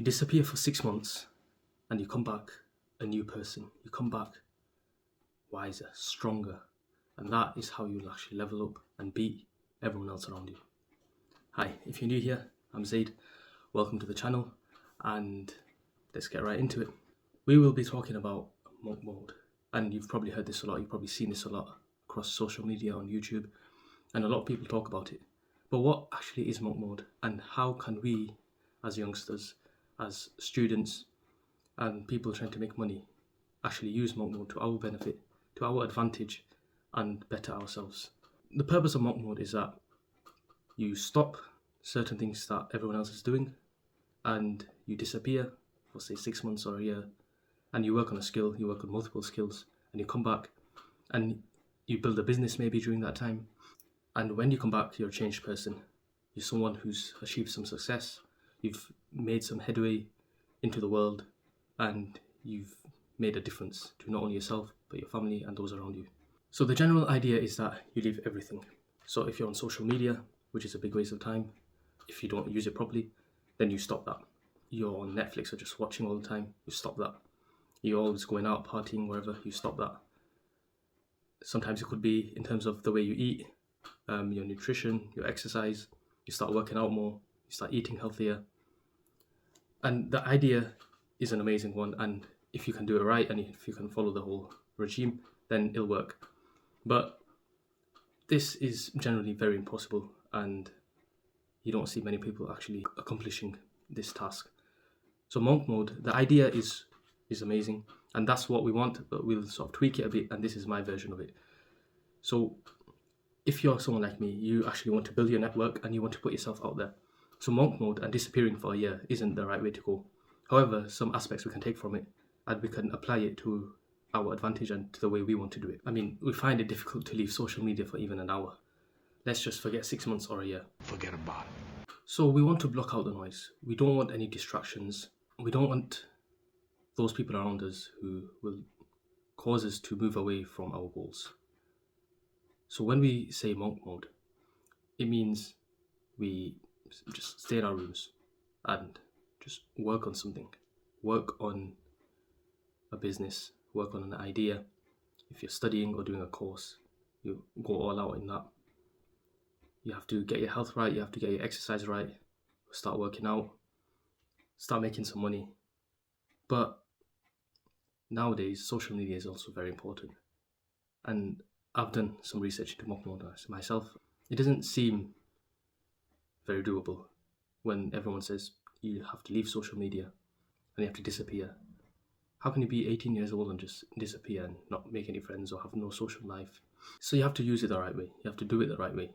You disappear for 6 months and you come back a new person. You come back wiser, stronger. And that is how you'll actually level up and beat everyone else around you. Hi, if you're new here, I'm Zaid. Welcome to the channel and let's get right into it. We will be talking about monk mode. And you've probably heard this a lot, you've probably seen this a lot across social media, on YouTube, and a lot of people talk about it. But what actually is monk mode, and how can we as youngsters, as students, and people trying to make money actually use monk mode to our benefit, to our advantage, and better ourselves? The purpose of monk mode is that you stop certain things that everyone else is doing and you disappear for say 6 months or a year, and you work on a skill, you work on multiple skills, and you come back and you build a business maybe during that time. And when you come back, you're a changed person. You're someone who's achieved some success, you've made some headway into the world, and you've made a difference to not only yourself, but your family and those around you. So the general idea is that you leave everything. So if you're on social media, which is a big waste of time, if you don't use it properly, then you stop that. You're on Netflix or just watching all the time, you stop that. You're always going out, partying, wherever, you stop that. Sometimes it could be in terms of the way you eat, your nutrition, your exercise. You start working out more, you start eating healthier. And the idea is an amazing one, and if you can do it right and if you can follow the whole regime, then it'll work. But this is generally very impossible, and you don't see many people actually accomplishing this task. So monk mode, the idea is amazing, and that's what we want, but we'll sort of tweak it a bit, and this is my version of it. So if you're someone like me, you actually want to build your network and you want to put yourself out there. So monk mode and disappearing for a year isn't the right way to go. However, some aspects we can take from it and we can apply it to our advantage and to the way we want to do it. I mean, we find it difficult to leave social media for even an hour. Let's just forget 6 months or a year. Forget about it. So we want to block out the noise. We don't want any distractions. We don't want those people around us who will cause us to move away from our goals. So when we say monk mode, it means we just stay in our rooms and just work on something. Work on a business, work on an idea. If you're studying or doing a course, you go all out in that. You have to get your health right, you have to get your exercise right, start working out, start making some money. But nowadays, social media is also very important. And I've done some research into monk mode myself. It doesn't seem very doable when everyone says you have to leave social media and you have to disappear. How can you be 18 years old and just disappear and not make any friends or have no social life? So you have to use it the right way. You have to do it the right way.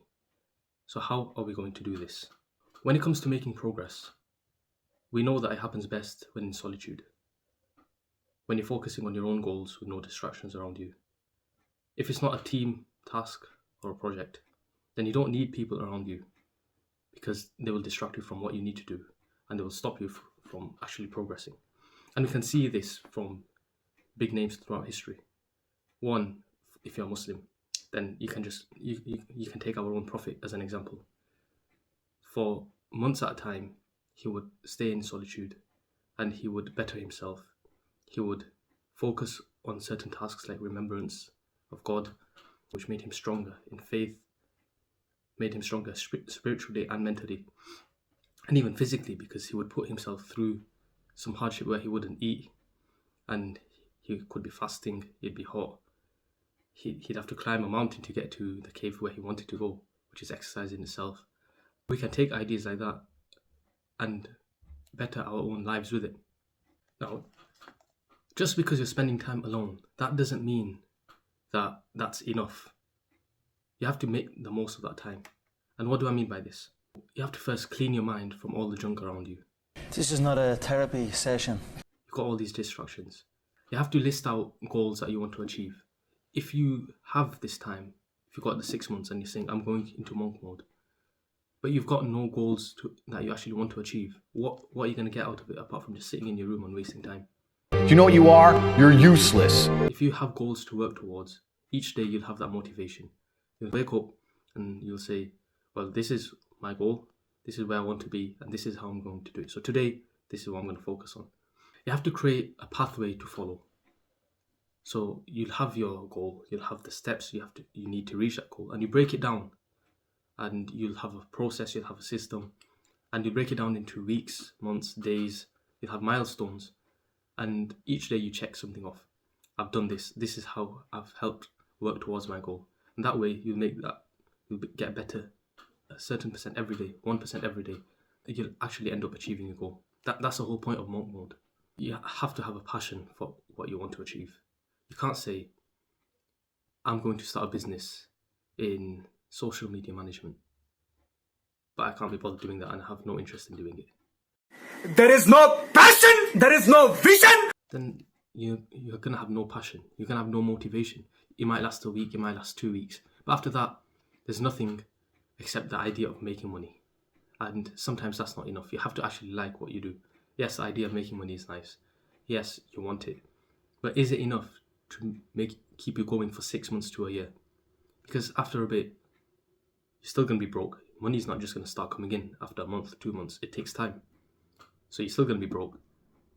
So how are we going to do this? When it comes to making progress, we know that it happens best when in solitude. When you're focusing on your own goals with no distractions around you. If it's not a team task or a project, then you don't need people around you because they will distract you from what you need to do and they will stop you from actually progressing. And we can see this from big names throughout history. One, if you're a Muslim, then you can take our own Prophet as an example. For months at a time, he would stay in solitude and he would better himself. He would focus on certain tasks like remembrance of God, which made him stronger in faith, made him stronger spiritually and mentally, and even physically, because he would put himself through some hardship where he wouldn't eat, and he could be fasting, it'd be hot. He'd have to climb a mountain to get to the cave where he wanted to go, which is exercise in itself. We can take ideas like that and better our own lives with it. Now, just because you're spending time alone, that doesn't mean that that's enough. You have to make the most of that time. And what do I mean by this? You have to first clean your mind from all the junk around you. This is not a therapy session. You've got all these distractions. You have to list out goals that you want to achieve. If you have this time, if you've got the 6 months and you're saying, I'm going into monk mode, but you've got no goals that you actually want to achieve, what are you going to get out of it apart from just sitting in your room and wasting time? Do you know what you are? You're useless. If you have goals to work towards, each day you'll have that motivation. You'll wake up and you'll say, well, this is my goal, this is where I want to be, and this is how I'm going to do it. So today, This is what I'm going to focus on. You have to create a pathway to follow. So you'll have your goal, you'll have the steps you need to reach that goal, and you break it down. And you'll have a process, you'll have a system, and you break it down into weeks, months, days. You'll have milestones, and each day you check something off. I've done this. This is how I've helped work towards my goal. And that way you'll get better a certain percent every day, 1% every day. You'll actually end up achieving your goal. That's the whole point of monk mode. You have to have a passion for what you want to achieve. You can't say, I'm going to start a business in social media management, but I can't be bothered doing that and I have no interest in doing it. There is no passion, there is no vision. Then you're going to have no passion. You're going to have no motivation. It might last a week, it might last 2 weeks. But after that, there's nothing except the idea of making money. And sometimes that's not enough. You have to actually like what you do. Yes, the idea of making money is nice. Yes, you want it. But is it enough to keep you going for 6 months to a year? Because after a bit, you're still going to be broke. Money's not just going to start coming in after a month, 2 months. It takes time. So you're still going to be broke.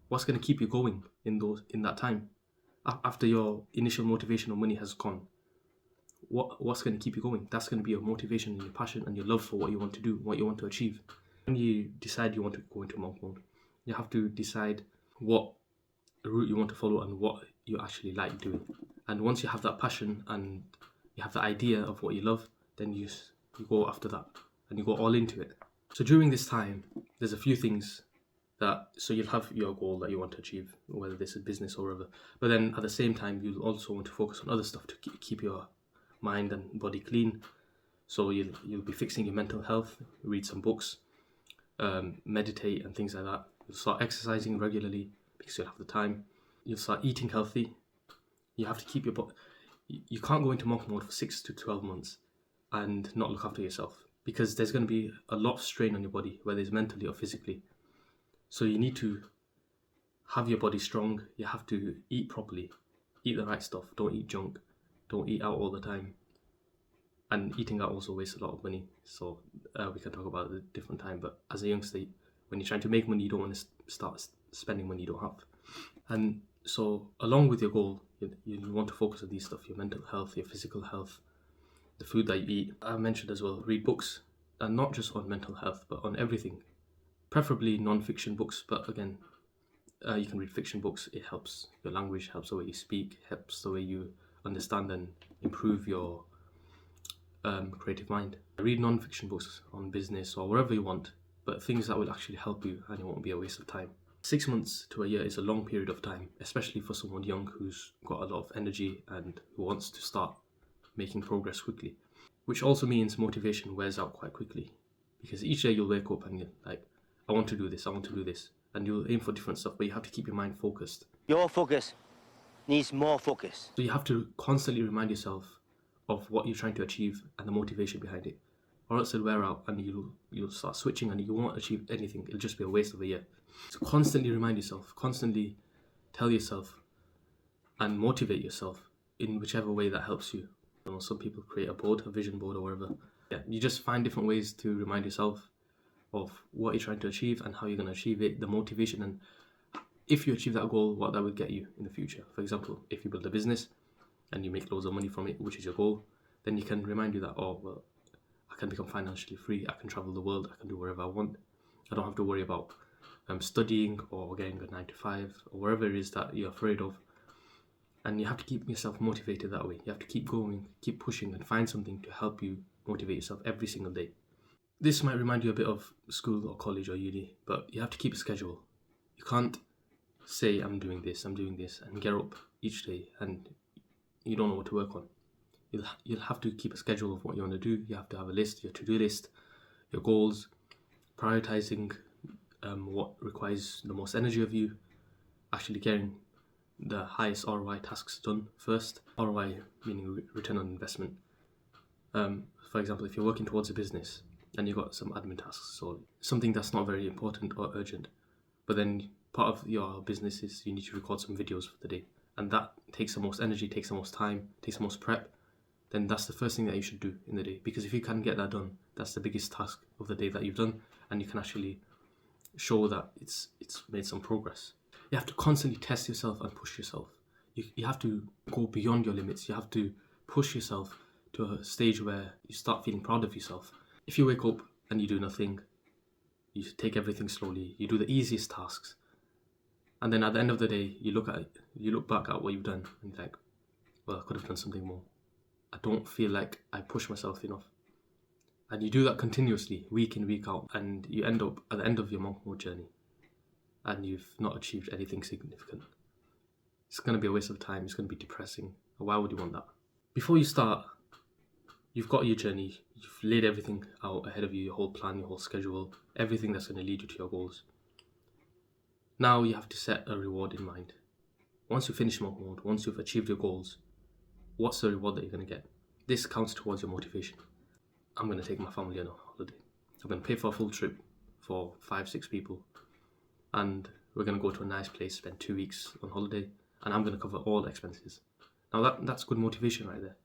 What's going to keep you going in that time? After your initial motivation of money has gone, what's going to keep you going? That's going to be your motivation and your passion and your love for what you want to do, what you want to achieve. When you decide you want to go into monk mode, you have to decide what route you want to follow and what you actually like doing. And once you have that passion and you have the idea of what you love, then you go after that and you go all into it. So during this time, there's a few things so you'll have your goal that you want to achieve, whether this is business or whatever. But then at the same time, you'll also want to focus on other stuff to keep your mind and body clean. So you'll be fixing your mental health, read some books, meditate and things like that. You'll start exercising regularly because you'll have the time. You'll start eating healthy. You have to keep your body. You can't go into monk mode for 6 to 12 months and not look after yourself, because there's going to be a lot of strain on your body, whether it's mentally or physically. So you need to have your body strong. You have to eat properly, eat the right stuff. Don't eat junk. Don't eat out all the time. And eating out also wastes a lot of money. So we can talk about it at a different time. But as a youngster, when you're trying to make money, you don't want to start spending money you don't have. And so along with your goal, you want to focus on these stuff: your mental health, your physical health, the food that you eat. I mentioned as well, read books, and not just on mental health, but on everything. Preferably non-fiction books, but again, you can read fiction books. It helps your language, helps the way you speak, helps the way you understand and improve your creative mind. Read non-fiction books on business or wherever you want, but things that will actually help you and it won't be a waste of time. 6 months to a year is a long period of time, especially for someone young who's got a lot of energy and who wants to start making progress quickly, which also means motivation wears out quite quickly, because each day you'll wake up and you're like, I want to do this, and you'll aim for different stuff, but you have to keep your mind focused. Your focus needs more focus. So you have to constantly remind yourself of what you're trying to achieve and the motivation behind it, or else it'll wear out and you'll start switching and you won't achieve anything. It'll just be a waste of a year. So constantly remind yourself, constantly tell yourself and motivate yourself in whichever way that helps you. You know, some people create a vision board or whatever. Yeah, you just find different ways to remind yourself of what you're trying to achieve and how you're going to achieve it, the motivation, and if you achieve that goal, what that will get you in the future. For example, if you build a business and you make loads of money from it, which is your goal, then you can remind you that, oh, well, I can become financially free, I can travel the world, I can do whatever I want. I don't have to worry about studying or getting a 9 to 5 or wherever it is that you're afraid of. And you have to keep yourself motivated that way. You have to keep going, keep pushing, and find something to help you motivate yourself every single day. This might remind you a bit of school or college or uni, but you have to keep a schedule. You can't say, I'm doing this, and get up each day and you don't know what to work on. You'll have to keep a schedule of what you want to do. You have to have a list, your to-do list, your goals, prioritizing what requires the most energy of you, actually getting the highest ROI tasks done first. ROI meaning return on investment. For example, if you're working towards a business and you've got some admin tasks or something that's not very important or urgent, but then part of your business is you need to record some videos for the day, and that takes the most energy, takes the most time, takes the most prep, then that's the first thing that you should do in the day. Because if you can get that done, that's the biggest task of the day that you've done, and you can actually show that it's made some progress. You have to constantly test yourself and push yourself. You have to go beyond your limits. You have to push yourself to a stage where you start feeling proud of yourself. If you wake up and you do nothing, you take everything slowly, you do the easiest tasks, and then at the end of the day, you look back at what you've done, and you're like, well, I could have done something more. I don't feel like I push myself enough. And you do that continuously, week in, week out, and you end up at the end of your monk mode journey, and you've not achieved anything significant. It's going to be a waste of time. It's going to be depressing. Why would you want that? Before you start, you've got your journey. You've laid everything out ahead of you, your whole plan, your whole schedule, everything that's going to lead you to your goals. Now you have to set a reward in mind. Once you finish monk mode, once you've achieved your goals, what's the reward that you're going to get? This counts towards your motivation. I'm going to take my family on a holiday. I'm going to pay for a full trip for 5-6 people, and we're going to go to a nice place, spend 2 weeks on holiday, and I'm going to cover all the expenses. Now that's good motivation right there,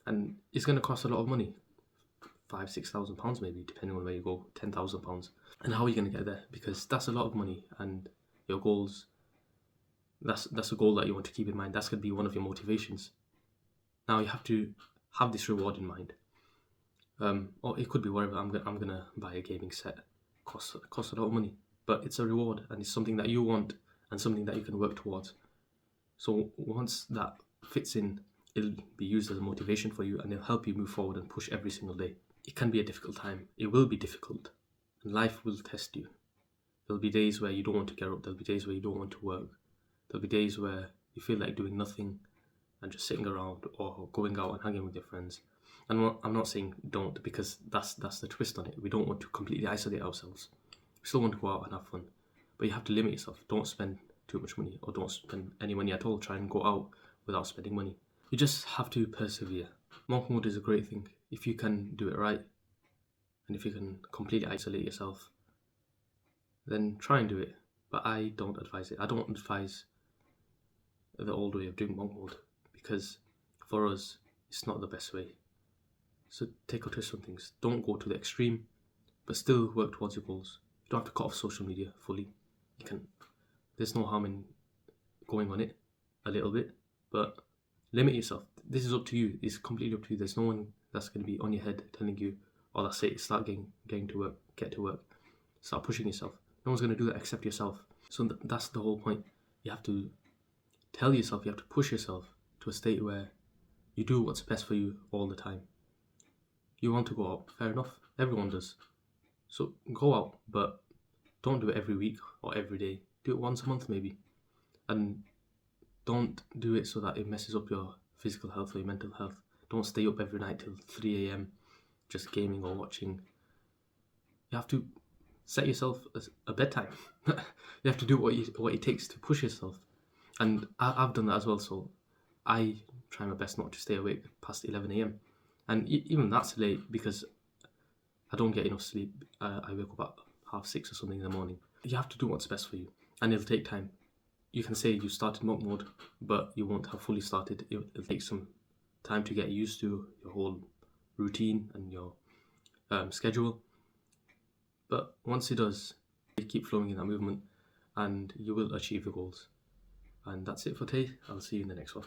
and it's going to cost a lot of money, £5,000-6,000 maybe, depending on where you go, £10,000. And how are you going to get there? Because that's a lot of money, and your goals, that's a goal that you want to keep in mind. That's going to be one of your motivations. Now you have to have this reward in mind. Or it could be whatever. I'm gonna buy a gaming set. Costs a lot of money, but it's a reward, and it's something that you want and something that you can work towards. So once that fits in, it'll be used as a motivation for you, and it'll help you move forward and push every single day. It can be a difficult time. It will be difficult, and life will test you. There'll be days where you don't want to get up. There'll be days where you don't want to work. There'll be days where you feel like doing nothing and just sitting around or going out and hanging with your friends. And I'm not saying don't, because that's the twist on it. We don't want to completely isolate ourselves. We still want to go out and have fun, but you have to limit yourself. Don't spend too much money, or don't spend any money at all. Try and go out without spending money. You just have to persevere. Monk mode is a great thing if you can do it right, and if you can completely isolate yourself, then try and do it. But I don't advise it. I don't advise the old way of doing monk mode, because for us, it's not the best way. So take a twist on things. Don't go to the extreme, but still work towards your goals. You don't have to cut off social media fully. You can. There's no harm in going on it a little bit, but limit yourself. This is up to you. It's completely up to you. There's no one that's going to be on your head telling you, "Oh, that's it. Start getting to work. Get to work. Start pushing yourself." No one's going to do that except yourself. So that's the whole point. You have to tell yourself. You have to push yourself to a state where you do what's best for you all the time. You want to go out, fair enough. Everyone does. So go out, but don't do it every week or every day. Do it once a month maybe. And don't do it so that it messes up your physical health or your mental health. Don't stay up every night till 3 a.m. just gaming or watching. You have to set yourself a bedtime. You have to do what it takes to push yourself. And I've done that as well, so I try my best not to stay awake past 11 a.m. And even that's late because I don't get enough sleep. I wake up at 6:30 or something in the morning. You have to do what's best for you, and it'll take time. You can say you started monk mode, but you won't have fully started. It'll take some time to get used to your whole routine and your schedule. But once it does, you keep flowing in that movement, and you will achieve your goals. And that's it for today. I'll see you in the next one.